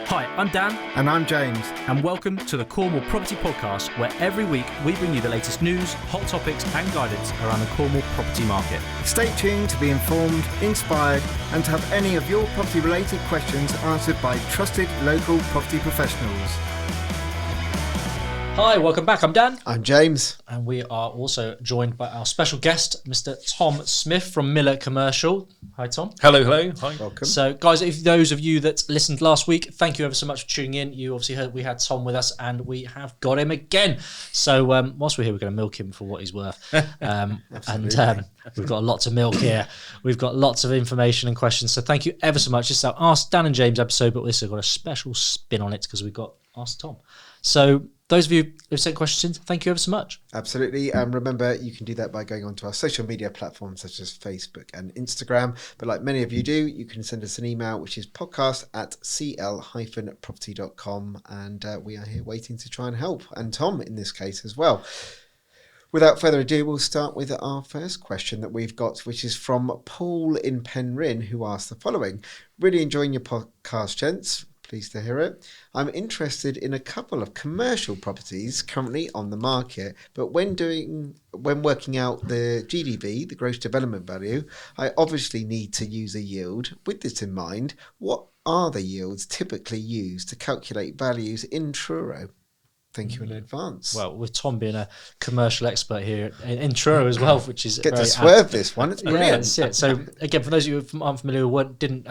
Hi, I'm Dan. And I'm James. And welcome to the Cornwall Property Podcast, where every week we bring you the latest news, hot topics and guidance around the Cornwall property market. Stay tuned to be informed, inspired and to have any of your property related questions answered by trusted local property professionals. Hi, welcome back. I'm Dan. I'm James. And we are also joined by our special guest, Mr. Tom Smith from Miller Commercial. Hi, Tom. Hello. Hi. Welcome. So, guys, if those of you that listened last week, thank you ever so much for tuning in. You obviously heard we had Tom with us, and we have got him again. So, whilst we're here, we're going to milk him for what he's worth. And we've got a lot to milk here. We've got lots of information and questions. So, thank you ever so much. This is our Ask Dan and James episode, but we've also got a special spin on it because we've got Ask Tom. So, those of you who've sent questions, thank you ever so much. Absolutely. And remember, you can do that by going onto our social media platforms such as Facebook and Instagram. But like many of you do, you can send us an email, which is podcast@cl-property.com. And we are here waiting to try and help. And Tom, in this case as well. Without further ado, we'll start with our first question that we've got, which is from Paul in Penryn, who asked the following. Really enjoying your podcast, gents. Pleased to hear it. I'm interested in a couple of commercial properties currently on the market, but when working out the GDV, the gross development value, I obviously need to use a yield. With this in mind, what are the yields typically used to calculate values in Truro? Thank you in advance. Well, with Tom being a commercial expert here in Truro as well, which is get to swerve this one. It's brilliant. Yeah, that's it. So again, for those of you who aren't familiar who didn't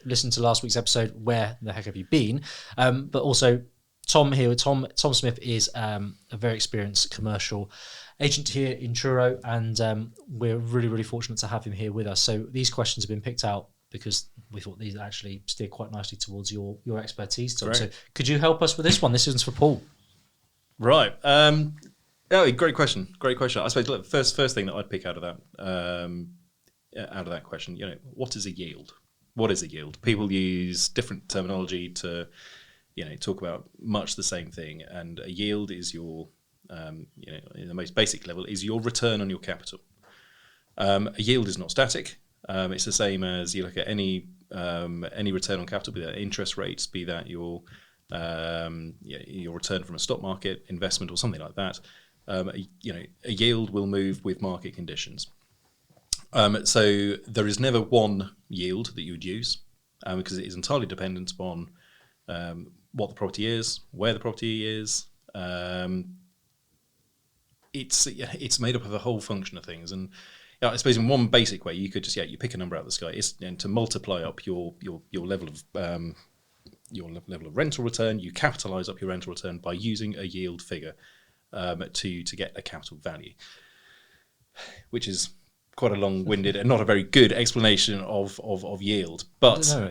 listen to last week's episode, where the heck have you been? But also Tom here. Tom Smith is a very experienced commercial agent here in Truro, and we're really fortunate to have him here with us. So these questions have been picked out because we thought these actually steer quite nicely towards your expertise, Tom. So could you help us with this one? This one's for Paul. Right. Great question. I suppose look, first thing that I'd pick out of that question, what is a yield? What is a yield? People use different terminology to, talk about much the same thing. And a yield is your, in the most basic level, is your return on your capital. A yield is not static. It's the same as you look at any return on capital, be that interest rates, be that your return from a stock market investment or something like that. A yield will move with market conditions. So there is never one yield that you would use because it is entirely dependent upon what the property is, where the property is. It's made up of a whole function of things, and I suppose in one basic way you could just you pick a number out of the sky. It's to multiply up your level of your level of rental return. You capitalise up your rental return by using a yield figure to get a capital value, which is quite a long-winded and not a very good explanation of yield. But so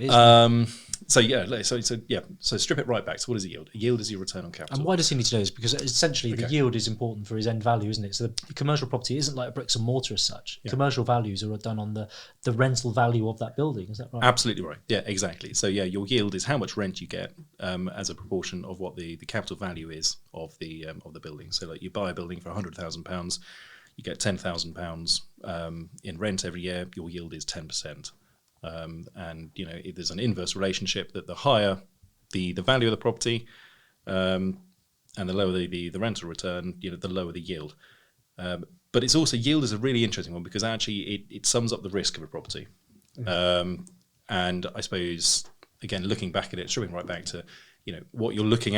strip it right back. So what is a yield? A yield is your return on capital. And why does he need to know this? Because essentially the yield is important for his end value, isn't it? So the commercial property isn't like a bricks and mortar as such. Yeah. Commercial values are done on the rental value of that building. Is that right? Absolutely right. Yeah, exactly. So your yield is how much rent you get as a proportion of what the capital value is of the building. So like you buy a building for £100,000, you get £10,000 in rent every year. Your yield is 10%. And if there's an inverse relationship that the higher the value of the property and the lower the rental return, the lower the yield. But it's also, yield is a really interesting one because actually it sums up the risk of a property. And I suppose, again, looking back at it, stripping right back to what you're looking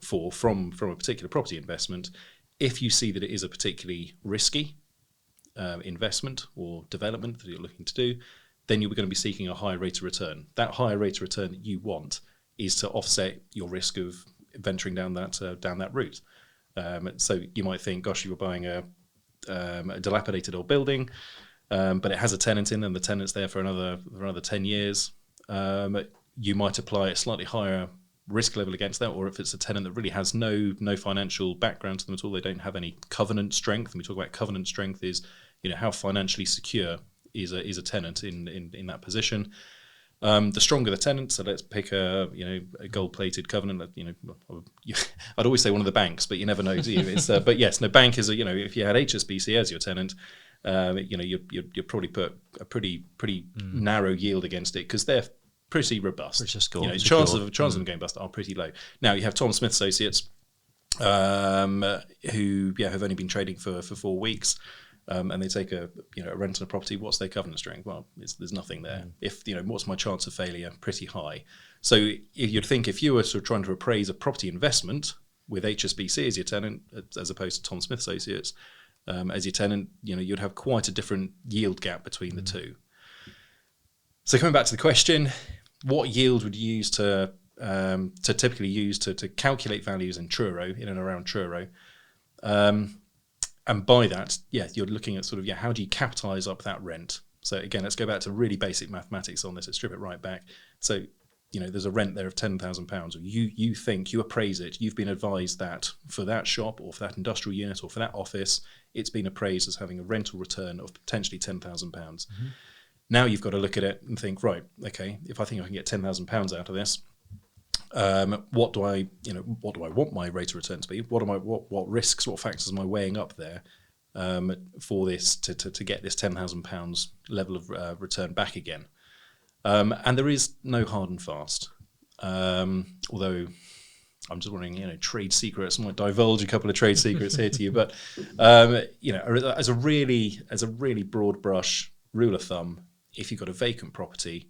for from a particular property investment. If you see that it is a particularly risky investment or development that you're looking to do, then you're going to be seeking a higher rate of return. That higher rate of return that you want is to offset your risk of venturing down that route. So you might think, gosh, you were buying a dilapidated old building, but it has a tenant in and the tenant's there for another 10 years. You might apply a slightly higher risk level against that, or if it's a tenant that really has no financial background to them at all, they don't have any covenant strength. And we talk about covenant strength is, how financially secure is a tenant in that position. The stronger the tenant, so let's pick a gold-plated covenant. I'd always say one of the banks, but you never know, do you? It's but yes, no, bank is if you had HSBC as your tenant, you'd probably put a pretty narrow yield against it because they're pretty robust. Pretty secure. Chances of them going bust are pretty low. Now you have Tom Smith Associates, who have only been trading for 4 weeks. And they take a rent on a property. What's their covenant strength? Well, there's nothing there. If what's my chance of failure? Pretty high. So you'd think if you were sort of trying to appraise a property investment with HSBC as your tenant, as opposed to Tom Smith Associates as your tenant, you'd have quite a different yield gap between the two. So coming back to the question, what yield would you use to typically use to calculate values in Truro, in and around Truro? And by that, you're looking at sort of, how do you capitalise up that rent? So again, let's go back to really basic mathematics on this. Let's strip it right back. So, there's a rent there of £10,000. You think, you appraise it. You've been advised that for that shop or for that industrial unit or for that office, it's been appraised as having a rental return of potentially £10,000. Now you've got to look at it and think, right, okay, if I think I can get £10,000 out of this, what do I want my rate of return to be? What risks, what factors am I weighing up there for this to get this £10,000 level of return back again? And there is no hard and fast. Although I'm just wondering, trade secrets. I might divulge a couple of trade secrets here to you, but as a really broad brush rule of thumb, if you've got a vacant property,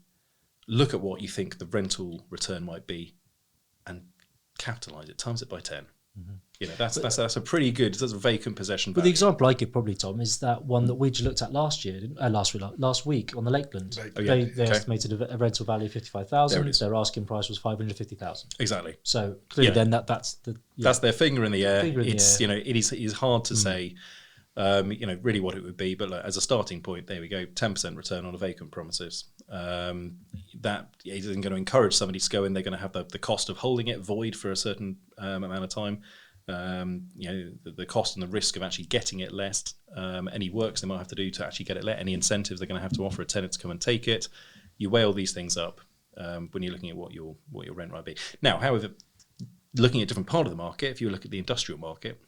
look at what you think the rental return might be and capitalise it, times it by 10. That's a pretty good. That's a vacant possession value. But the example I give probably, Tom, is that one that we just looked at last week on the Lakeland. They estimated a rental value of 55,000. Their asking price was 550,000. Exactly. So clearly, then that's their finger in the air. It is hard to say. Really what it would be, but as a starting point, there we go, 10% return on a vacant premises. That isn't going to encourage somebody to go in. They're going to have the cost of holding it void for a certain amount of time. The cost and the risk of actually getting it let. Any works they might have to do to actually get it let. Any incentives they're going to have to offer a tenant to come and take it. You weigh all these things up when you're looking at what your rent might be. Now, however, looking at a different part of the market, if you look at the industrial market,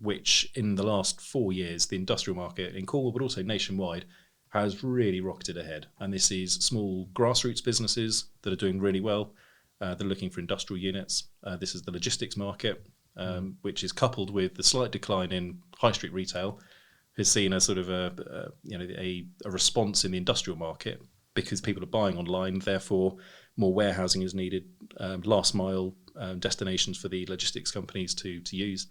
which in the last 4 years, the industrial market in Cornwall, but also nationwide, has really rocketed ahead. And this is small grassroots businesses that are doing really well. They're looking for industrial units. This is the logistics market, which is coupled with the slight decline in high street retail, has seen a sort of a response in the industrial market because people are buying online. Therefore, more warehousing is needed, last mile destinations for the logistics companies to use.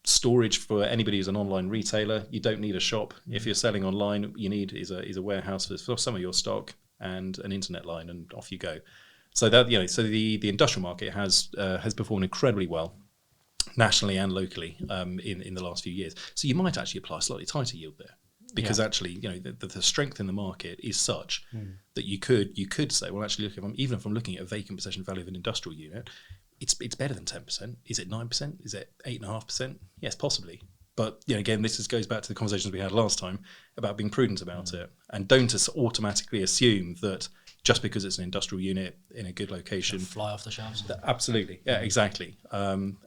Storage for anybody who's an online retailer. You don't need a shop. If you're selling online, you need is a warehouse for some of your stock and an internet line, and off you go. So that the industrial market has performed incredibly well nationally and locally in the last few years. So you might actually apply a slightly tighter yield there because actually the strength in the market is such that you could say, well, actually look, if I'm looking at a vacant possession value of an industrial unit, it's better than 10%. Is it 9%? Is it 8.5%? Yes, possibly. But again, this goes back to the conversations we had last time about being prudent about it, and don't just automatically assume that just because it's an industrial unit in a good location, fly off the shelves. Absolutely, yeah, exactly. And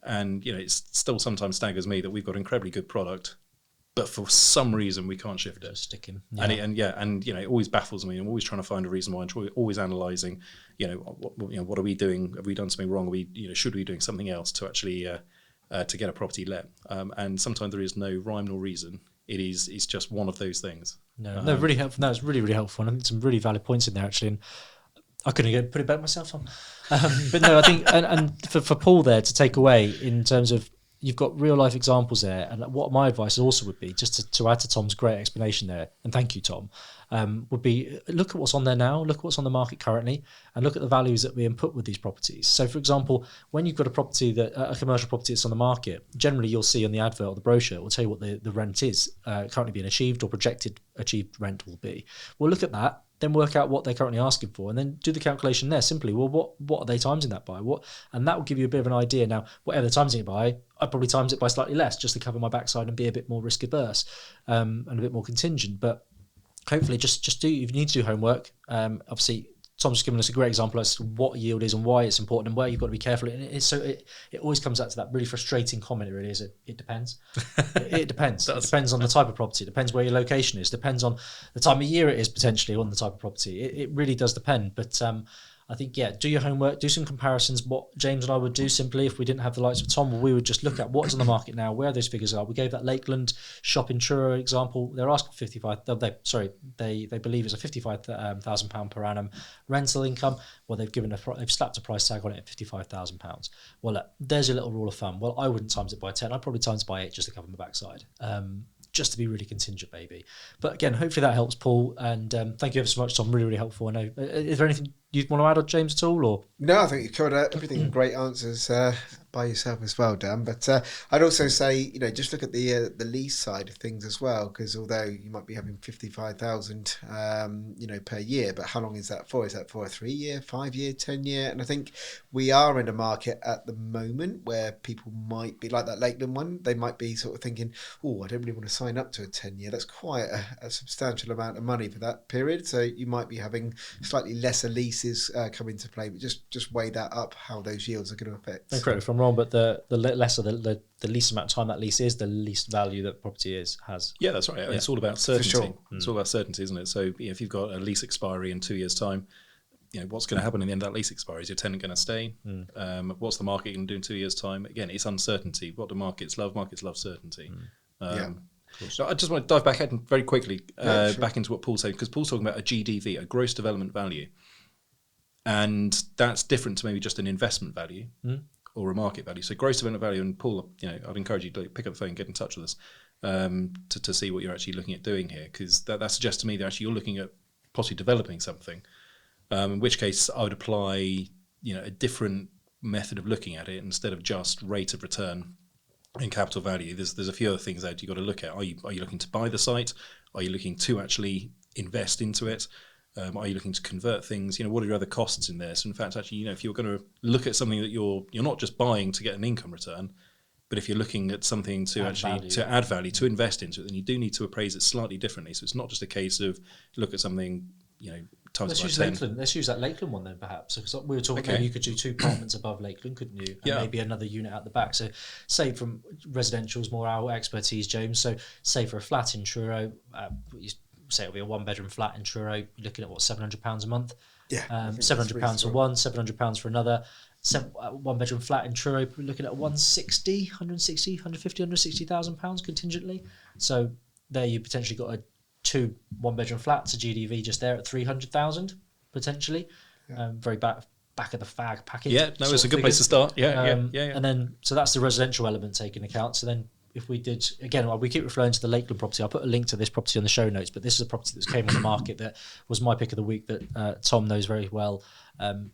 it still sometimes staggers me that we've got incredibly good product, but for some reason we can't shift it. Just sticking. And it always baffles me. I'm always trying to find a reason why. I'm always analysing. What are we doing? Have we done something wrong? Are we, should we be doing something else to actually to get a property let? And sometimes there is no rhyme nor reason. It's just one of those things. No, really helpful. That was really, really helpful. And I think some really valid points in there actually. And I couldn't put it back myself on. But no, I think and for Paul there to take away in terms of, you've got real life examples there, and what my advice also would be, just to add to Tom's great explanation there, and thank you, Tom, would be look at what's on there now, look at what's on the market currently, and look at the values that we input with these properties. So, for example, when you've got a commercial property that's on the market, generally you'll see on the advert or the brochure, it will tell you what the rent is currently being achieved or projected achieved rent will be. Well, look at that. Then work out what they're currently asking for, and then do the calculation there simply. Well, what are they timesing that by? And that will give you a bit of an idea. Now, whatever they're timesing it by, I'd probably times it by slightly less just to cover my backside and be a bit more risk averse and a bit more contingent. But hopefully, just do. If you need to do homework, obviously Tom's given us a great example as to what yield is and why it's important and where you've got to be careful. And it always comes back to that really frustrating comment. It really is. It depends. It depends. It depends on the type of property. It depends where your location is. Depends on the time of year it is potentially on the type of property. It really does depend. But I think, do your homework, do some comparisons. What James and I would do simply if we didn't have the likes of Tom, we would just look at what is on the market now, where those figures are. We gave that Lakeland shop in Truro example. They're asking they believe it's a £55,000 per annum rental income. Well, they've slapped a price tag on it at £55,000. Well, look, there's a little rule of thumb. Well, I wouldn't times it by 10. I'd probably times it by 8 just to cover my backside. Just to be really contingent, maybe. But again, hopefully that helps, Paul. And thank you ever so much, Tom. Really, really helpful. I know. Is there anything you'd want to add on, James, at all? Or no, I think you covered everything. Great answers by yourself as well, Dan. But I'd also say, just look at the lease side of things as well, because although you might be having 55,000, per year, but how long is that for? Is that for a 3-year, 5-year, 10-year? And I think we are in a market at the moment where people might be like that Lakeland one. They might be sort of thinking, "Oh, I don't really want to sign up to a 10-year. That's quite a substantial amount of money for that period." So you might be having slightly lesser leases come into play, but just weigh that up, how those yields are going to affect. Correct me if I'm wrong, but the lesser the least amount of time that lease is, the least value that property has. Yeah, that's right. It's all about certainty. For sure. It's all about certainty, isn't it? So if you've got a lease expiry in 2 years' time, what's going to happen in the end of that lease expiry? Is your tenant going to stay? What's the market going to do in 2 years' time? Again, it's uncertainty. What do markets love? Markets love certainty. So I just want to dive back ahead very quickly back into what Paul said, because Paul's talking about a GDV, a gross development value. And that's different to maybe just an investment value or a market value. So gross development value, and Paul, I'd encourage you to pick up the phone and get in touch with us to see what you're actually looking at doing here, because that suggests to me that actually you're looking at possibly developing something, in which case I would apply a different method of looking at it instead of just rate of return and capital value. There's a few other things that you've got to look at. Are you looking to buy the site? Are you looking to actually invest into it? Are you looking to convert things? What are your other costs in there? So in fact, actually, if you're going to look at something that you're not just buying to get an income return, but if you're looking at something to add value, to invest into it, then you do need to appraise it slightly differently. So it's not just a case of look at something, times by 10. Let's use that Lakeland one then, perhaps. Because we were talking, maybe you could do 2 apartments above Lakeland, couldn't you? And maybe another unit at the back. So, say from residential's more our expertise, James. So, say for a flat in Truro, say it'll be a 1-bedroom flat in Truro, you're looking at £700 a month. Yeah, £700 for one, £700 for another. 1-bedroom flat in Truro, we're looking at 160, 150, £160,000 contingently. So there you potentially got 2 1-bedroom flats, a GDV just there at 300,000 potentially. Very back of the fag package. Yeah, no, it's a good place to start. Yeah. And then so that's the residential element taken account. So then if we did, again, we keep referring to the Lakeland property. I'll put a link to this property on the show notes, but this is a property that came on the market that was my pick of the week that Tom knows very well.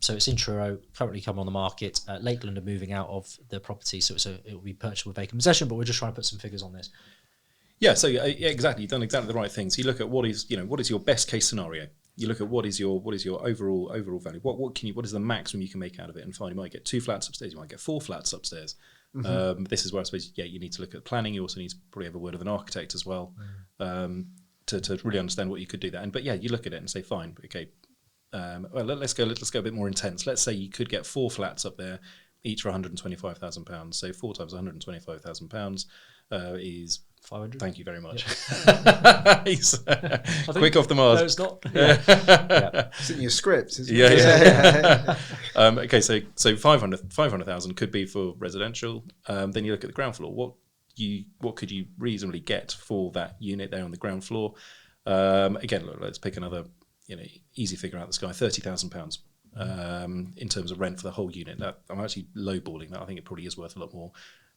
So it's in Truro, currently come on the market. Lakeland are moving out of the property, so it will be purchased with vacant possession, but we're just trying to put some figures on this. Yeah, so exactly. You've done exactly the right thing. So you look at what is your best case scenario. You look at what is your overall value. What is the maximum you can make out of it? And fine, you might get 2 flats upstairs, you might get 4 flats upstairs. This is where I suppose you need to look at planning. You also need to probably have a word of an architect as well to really understand what you could do that. But you look at it and say, fine, okay. Let's go a bit more intense. Let's say you could get 4 flats up there, each for £125,000. So 4 times £125,000 is 500. Thank you very much. He's quick off the mark. No, it's not. It's in your script, isn't it? Yeah. Okay, so 500,000 could be for residential. Then you look at the ground floor. What could you reasonably get for that unit there on the ground floor? Again, let's pick another easy figure out the sky, £30,000 in terms of rent for the whole unit. Now, I'm actually lowballing that. I think it probably is worth a lot more.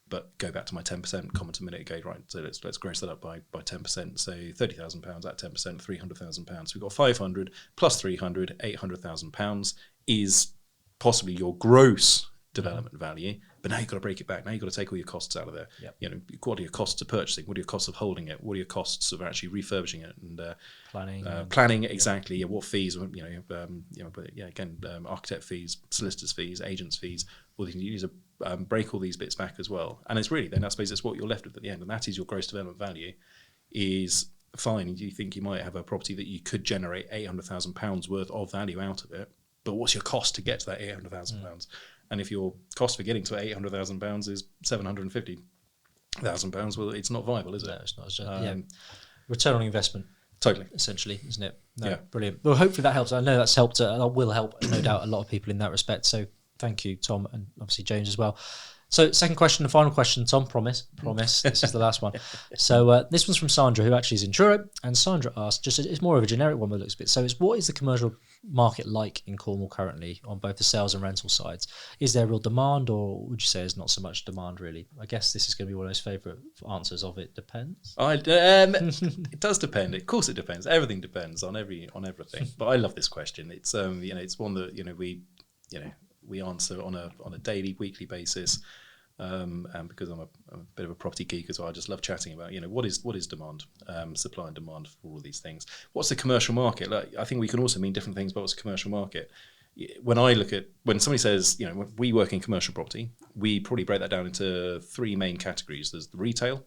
But go back to my 10% comment a minute ago, right? So let's gross that up by 10%. So £30,000 at 10%, £300,000. So we've got 500 plus 300, £800,000 is possibly your gross development value. But now you've got to break it back. Now you've got to take all your costs out of there. Yep. What are your costs of purchasing? What are your costs of holding it? What are your costs of actually refurbishing it and planning? Exactly. Yeah. What fees? Architect fees, solicitors fees, agents fees. All these you break all these bits back as well. And it's really then I suppose it's what you're left with at the end, and that is your gross development value is fine, you think you might have a property that you could generate £800,000 worth of value out of it, but what's your cost to get to that £800,000? And if your cost for getting to £800,000 is £750,000, well, it's not viable, is it? No, it's not. Return on investment. Totally. Essentially, isn't it? No, Yeah. Brilliant. Well, hopefully that helps. I know that's helped. That will help, no doubt, a lot of people in that respect. So thank you, Tom, and obviously James as well. So second question, the final question, Tom, promise. This is the last one. So this one's from Sandra, who actually is in Truro. And Sandra asked, it's more of a generic one, but it looks a bit. So it's, what is the commercial market like in Cornwall currently on both the sales and rental sides? Is there real demand, or would you say there's not so much demand really? I guess this is going to be one of those favourite answers of it depends. It does depend. Of course it depends. Everything depends on everything. But I love this question. It's it's one that we answer on a daily, weekly basis. And because I'm a bit of a property geek as well, I just love chatting about what is demand, supply and demand for all these things. What's the commercial market? Like, I think we can also mean different things about what's the commercial market. When somebody says we work in commercial property, we probably break that down into three main categories. There's the retail,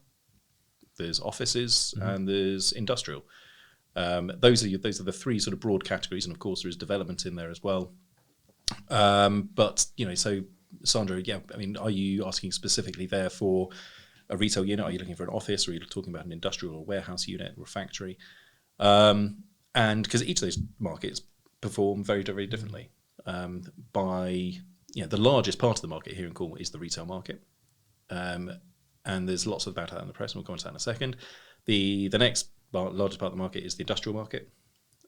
there's offices, and there's industrial. Those are the three sort of broad categories, and of course there is development in there as well. So Sandra, are you asking specifically there for a retail unit? Are you looking for an office, or are you talking about an industrial or warehouse unit or a factory? And because each of those markets perform very, very differently. The largest part of the market here in Cornwall is the retail market. And there's lots about that in the press, and we'll go into that in a second. The next largest part of the market is the industrial market.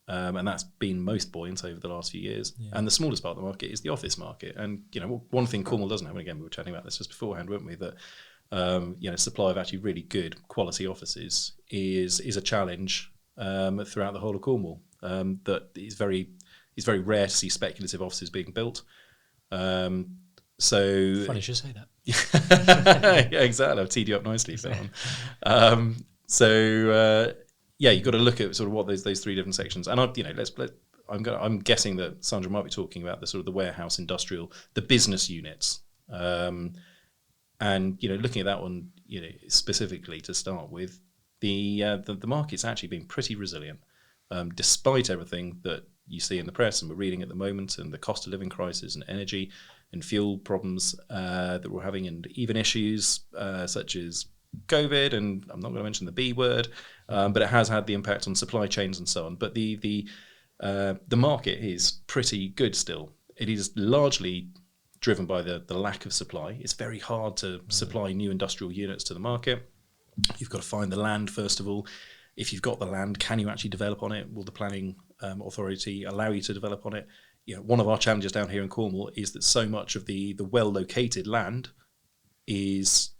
And that's been most buoyant over the last few years. Yeah. And the smallest part of the market is the office market. And one thing Cornwall doesn't have, and again we were chatting about this just beforehand, weren't we? That supply of actually really good quality offices is a challenge throughout the whole of Cornwall. That is very rare to see speculative offices being built. Funny you should say that. Yeah, exactly. I've teed you up nicely for that one. You've got to look at sort of what those three different sections. And I'm guessing that Sandra might be talking about the sort of the warehouse, industrial, the business units, and looking at that one, specifically to start with, the market's actually been pretty resilient, despite everything that you see in the press and we're reading at the moment, and the cost of living crisis and energy and fuel problems that we're having, and even issues such as COVID, and I'm not going to mention the B word, but it has had the impact on supply chains and so on. But the market is pretty good still. It is largely driven by the lack of supply. It's very hard to supply new industrial units to the market. You've got to find the land first of all. If you've got the land, can you actually develop on it? Will the planning authority allow you to develop on it? One of our challenges down here in Cornwall is that so much of the well-located land is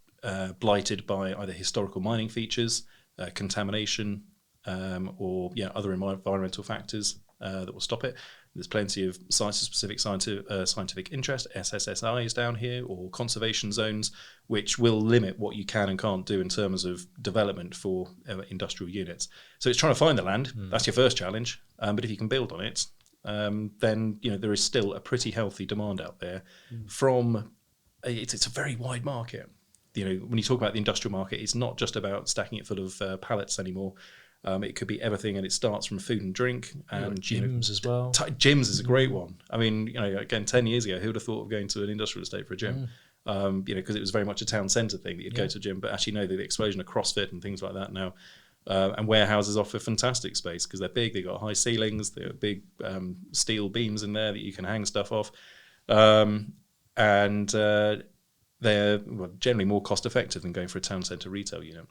blighted by either historical mining features, contamination, or other environmental factors that will stop it. There's plenty of site-specific scientific interest, SSSIs down here, or conservation zones, which will limit what you can and can't do in terms of development for industrial units. So it's trying to find the land. That's your first challenge. But if you can build on it, then there is still a pretty healthy demand out there. It's a very wide market. When you talk about the industrial market, it's not just about stacking it full of pallets anymore. It could be everything, and it starts from food and drink, and gyms as well. Gyms is a great one. I mean, again, 10 years ago, who would have thought of going to an industrial estate for a gym? Because it was very much a town centre thing that you'd go to a gym. But actually, the explosion of CrossFit and things like that now, and warehouses offer fantastic space because they're big. They've got high ceilings. They've got big steel beams in there that you can hang stuff off, and they're generally more cost effective than going for a town centre retail unit.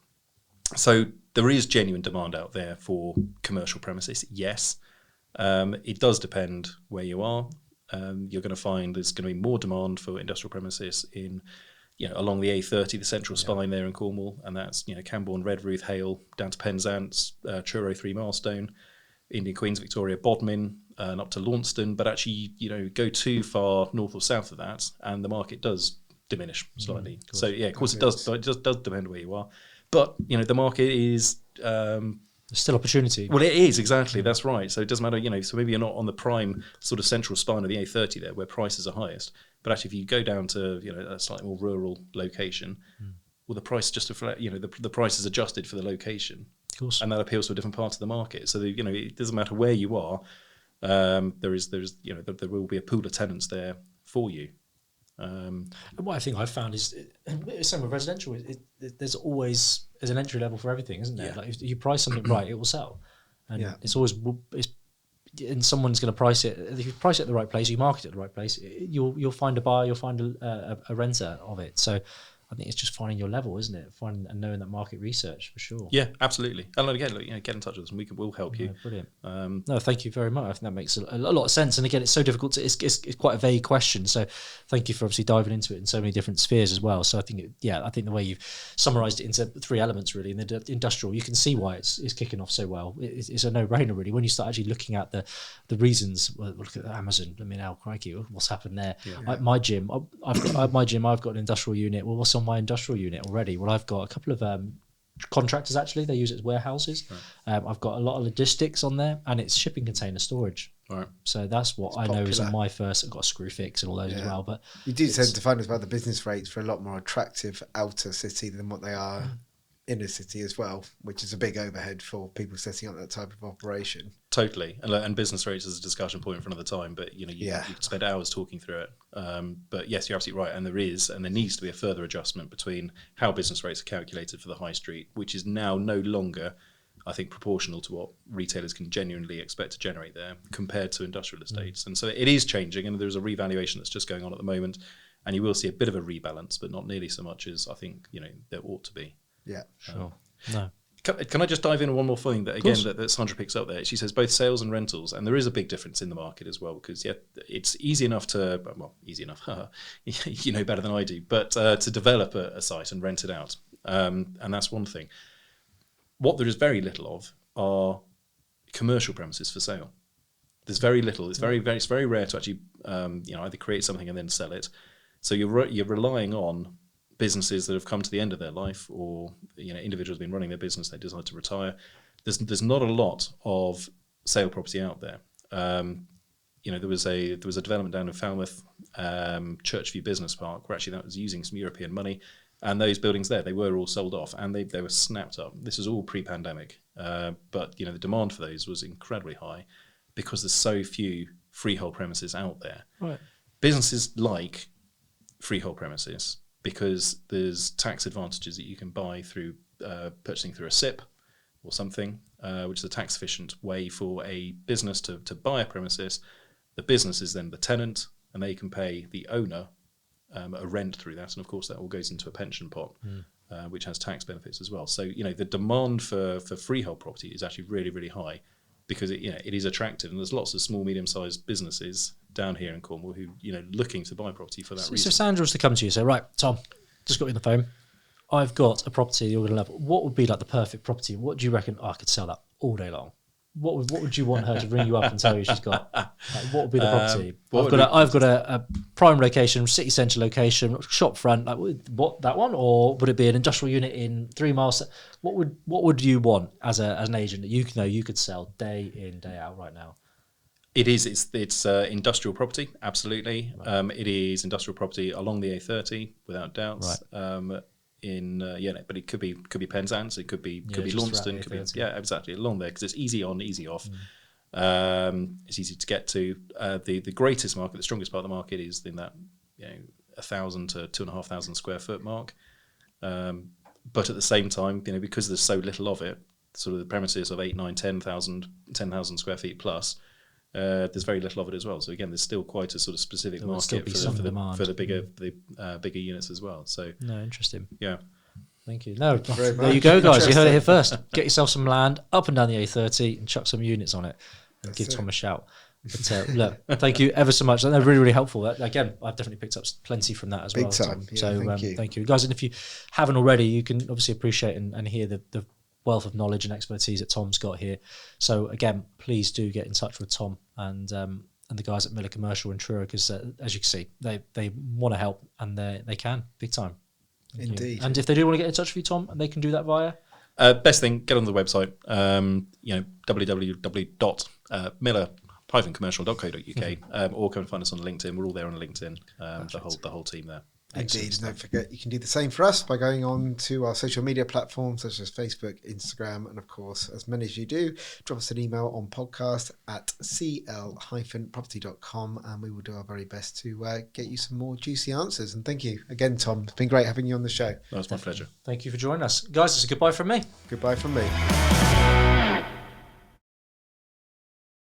So there is genuine demand out there for commercial premises, yes. It does depend where you are. You're going to find there's going to be more demand for industrial premises in, along the A30, the central spine there in Cornwall, and that's, Camborne, Redruth, Hale, down to Penzance, Truro, 3 Milestone, Indian Queens, Victoria, Bodmin, and up to Launceston. But actually, go too far north or south of that, and the market does diminish slightly. Of course it does. So it just does depend where you are. But, the market is... There's still opportunity. Well, it is, exactly. That's right. So it doesn't matter, so maybe you're not on the prime sort of central spine of the A30 there, where prices are highest. But actually, if you go down to, a slightly more rural location, well, the price just reflect, the price is adjusted for the location. course. and that appeals to a different part of the market. So it doesn't matter where you are. There will be a pool of tenants there for you. What I think I've found is same with residential. There's always an entry level for everything, isn't there? Yeah. Like if you price something right, it will sell, and Yeah. and someone's going to price it. If you price it at the right place, you market it at the right place, you'll find a buyer, you'll find a renter of it. So I think it's just finding your level, isn't it? Finding and knowing that market research for sure. Yeah, absolutely. And again, get in touch with us, and we'll help you. No, brilliant. No, thank you very much. I think that makes a lot of sense. And again, it's so difficult. It's quite a vague question. So thank you for obviously diving into it in so many different spheres as well. So I think the way you've summarised it into 3 elements really. In the industrial, you can see why it's kicking off so well. It's a no-brainer really when you start actually looking at the reasons. Well, look at Amazon. I mean, crikey, what's happened there? Yeah. My gym, I've got an industrial unit. Well, what's on my industrial unit already? Well, I've got a couple of contractors actually. They use it as warehouses. Right. I've got a lot of logistics on there, and it's shipping container storage. Right. So that's what I know is on my first. I've got a screw fix and all those as well. But you do tend to find as well the business rates for a lot more attractive outer city than what they are inner city as well, which is a big overhead for people setting up that type of operation. Totally, and business rates is a discussion point for another time. But you could spend hours talking through it. But yes, you're absolutely right, and there needs to be a further adjustment between how business rates are calculated for the high street, which is now no longer, I think, proportional to what retailers can genuinely expect to generate there compared to industrial estates. And so it is changing, and there's a revaluation that's just going on at the moment, and you will see a bit of a rebalance, but not nearly so much as I think there ought to be. Yeah, sure. No. Can I just dive in on one more thing that Sandra picks up there? She says both sales and rentals, and there is a big difference in the market as well, because it's easy enough, you know better than I do, but to develop a site and rent it out, and that's one thing. What there is very little of are commercial premises for sale. There's very little. It's very rare to actually either create something and then sell it. So you're relying on businesses that have come to the end of their life, or individuals have been running their business, they decide to retire. There's not a lot of sale property out there. There was a development down in Falmouth, Churchview Business Park, where actually that was using some European money, and those buildings there, they were all sold off and they were snapped up. This was all pre-pandemic, but the demand for those was incredibly high because there's so few freehold premises out there. Right. Businesses like freehold premises because there's tax advantages that you can buy through purchasing through a SIP or something, which is a tax efficient way for a business to buy a premises. The business is then the tenant, and they can pay the owner a rent through that, and of course that all goes into a pension pot, which has tax benefits as well. So the demand for freehold property is actually really, really high because it is attractive, and there's lots of small, medium-sized businesses down here in Cornwall who looking to buy property for that reason. So Sandra was to come to you and say, right, Tom, just got you on the phone. I've got a property you're going to love. What would be like the perfect property? What do you reckon? I could sell that all day long. What would you want her to ring you up and tell you she's got? Like, what would be the property? I've got a prime location, city centre location, shop front. Like what, that one, or would it be an industrial unit in 3 miles? What would you want as an agent that you could sell day in, day out right now? It's industrial property, absolutely. Right. It is industrial property along the A30 without doubts. Right. But it could be Penzance, it could be Launceston, could be exactly along there because it's easy on, easy off. It's easy to get to. The greatest market, the strongest part of the market is in that 1,000 to 2,500 square foot mark. But at the same time, because there's so little of it, sort of the premises of 8, 9, 10,000 square feet plus. There's very little of it as well. So again, there's still quite a sort of specific market for the bigger units as well. So interesting. Yeah. Thank you. No, there you go, guys. You heard it here first. Get yourself some land up and down the A30 and chuck some units on it, and give Tom a shout. But look, thank you ever so much. They're really, really helpful. Again, I've definitely picked up plenty from that as well. Big time. Yeah, so thank you, guys. And if you haven't already, you can obviously appreciate and hear the wealth of knowledge and expertise that Tom's got here. So again, please do get in touch with Tom and the guys at Miller Commercial in Truro, because as you can see, they want to help and they can big time. Thank Indeed. You. And if they do want to get in touch with you, Tom, they can do that via best thing, get on the website, www.miller-commercial.co.uk, or come and find us on LinkedIn. We're all there on LinkedIn, the whole team there. Indeed, and don't forget you can do the same for us by going on to our social media platforms such as Facebook, Instagram, and of course, as many as you do, drop us an email on podcast@cl-property.com and we will do our very best to get you some more juicy answers. And thank you again, Tom. It's been great having you on the show. That was my pleasure. Thank you for joining us. Guys, it's a goodbye from me. Goodbye from me.